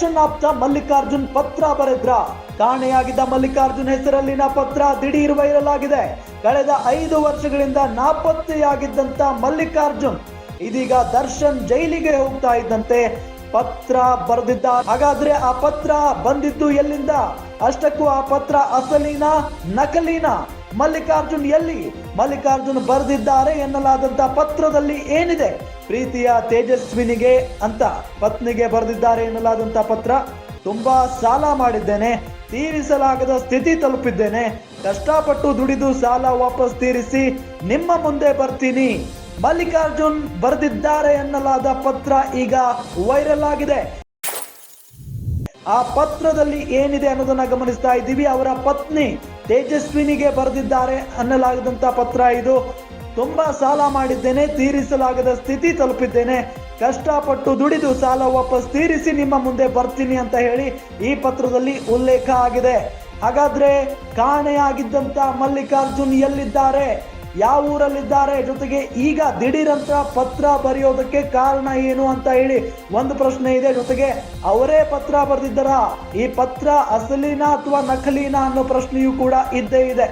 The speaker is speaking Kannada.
ದರ್ಶನ್ ಆಪ್ತ ಮಲ್ಲಿಕಾರ್ಜುನ್ ಪತ್ರ ಬರೆದ್ರ. ಕಾಣೆಯಾಗಿದ್ದ ಮಲ್ಲಿಕಾರ್ಜುನ್ ಹೆಸರಲ್ಲಿನ ಪತ್ರ ದಿಢೀರ್ ವೈರಲ್ ಆಗಿದೆ. ಕಳೆದ 5 ವರ್ಷಗಳಿಂದ ನಾಪತ್ತೆಯಾಗಿದ್ದಂತ ಮಲ್ಲಿಕಾರ್ಜುನ್ ಇದೀಗ ದರ್ಶನ್ ಜೈಲಿಗೆ ಹೋಗ್ತಾ ಇದ್ದಂತೆ ಪತ್ರ ಬರೆದಿದ್ದಾರೆ. ಹಾಗಾದ್ರೆ ಆ ಪತ್ರ ಬಂದಿದ್ದು ಎಲ್ಲಿಂದ? ಅಷ್ಟಕ್ಕೂ ಆ ಪತ್ರ ಅಸಲಿನ ನಕಲಿನ? ಮಲ್ಲಿಕಾರ್ಜುನ್ ಎಲ್ಲಿ? ಮಲ್ಲಿಕಾರ್ಜುನ್ ಬರೆದಿದ್ದಾರೆ ಎನ್ನಲಾದಂತ ಪತ್ರದಲ್ಲಿ ಏನಿದೆ? ಪ್ರೀತಿಯ ತೇಜಸ್ವಿನಿಗೆ ಅಂತ ಪತ್ನಿಗೆ ಬರೆದಿದ್ದಾರೆ ಎನ್ನಲಾದಂತ ಪತ್ರ. ತುಂಬಾ ಸಾಲ ಮಾಡಿದ್ದೇನೆ, ತೀರಿಸಲಾಗದ ಸ್ಥಿತಿ ತಲುಪಿದ್ದೇನೆ, ಕಷ್ಟಪಟ್ಟು ದುಡಿದು ಸಾಲ ವಾಪಸ್ ತೀರಿಸಿ ನಿಮ್ಮ ಮುಂದೆ ಬರ್ತೀನಿ. ಮಲ್ಲಿಕಾರ್ಜುನ್ ಬರೆದಿದ್ದಾರೆ ಎನ್ನಲಾದ ಪತ್ರ ಈಗ ವೈರಲ್ ಆಗಿದೆ. ಆ ಪತ್ರದಲ್ಲಿ ಏನಿದೆ ಅನ್ನೋದನ್ನ ಗಮನಿಸ್ತಾ ಇದ್ದೀವಿ. ಅವರ ಪತ್ನಿ ತೇಜಸ್ವಿನಿಗೆ ಬರೆದಿದ್ದಾರೆ ಅನ್ನಲಾಗದಂತ ಪತ್ರ ಇದು. ತುಂಬಾ ಸಾಲ ಮಾಡಿದ್ದೇನೆ, ತೀರಿಸಲಾಗದ ಸ್ಥಿತಿ ತಲುಪಿದ್ದೇನೆ, ಕಷ್ಟಪಟ್ಟು ದುಡಿದು ಸಾಲ ವಾಪಸ್ ತೀರಿಸಿ ನಿಮ್ಮ ಮುಂದೆ ಬರ್ತೀನಿ ಅಂತ ಹೇಳಿ ಈ ಪತ್ರದಲ್ಲಿ ಉಲ್ಲೇಖ ಆಗಿದೆ. ಹಾಗಾದ್ರೆ ಕಾಣೆಯಾಗಿದ್ದಂತ ಮಲ್ಲಿಕಾರ್ಜುನ್ ಎಲ್ಲಿದ್ದಾರೆ? ಯಾವ ಊರಲ್ಲಿದ್ದಾರೆ? ಜೊತೆಗೆ ಈಗ ದಿಢೀರಂತ ಪತ್ರ ಬರೆಯೋದಕ್ಕೆ ಕಾರಣ ಏನು ಅಂತ ಹೇಳಿ ಒಂದು ಪ್ರಶ್ನೆ ಇದೆ. ಜೊತೆಗೆ ಅವರೇ ಪತ್ರ ಬರೆದಿದ್ದಾರಾ? ಈ ಪತ್ರ ಅಸಲಿನ ಅಥವಾ ನಕಲಿನ ಅನ್ನೋ ಪ್ರಶ್ನೆಯೂ ಕೂಡ ಇದ್ದೇ ಇದೆ.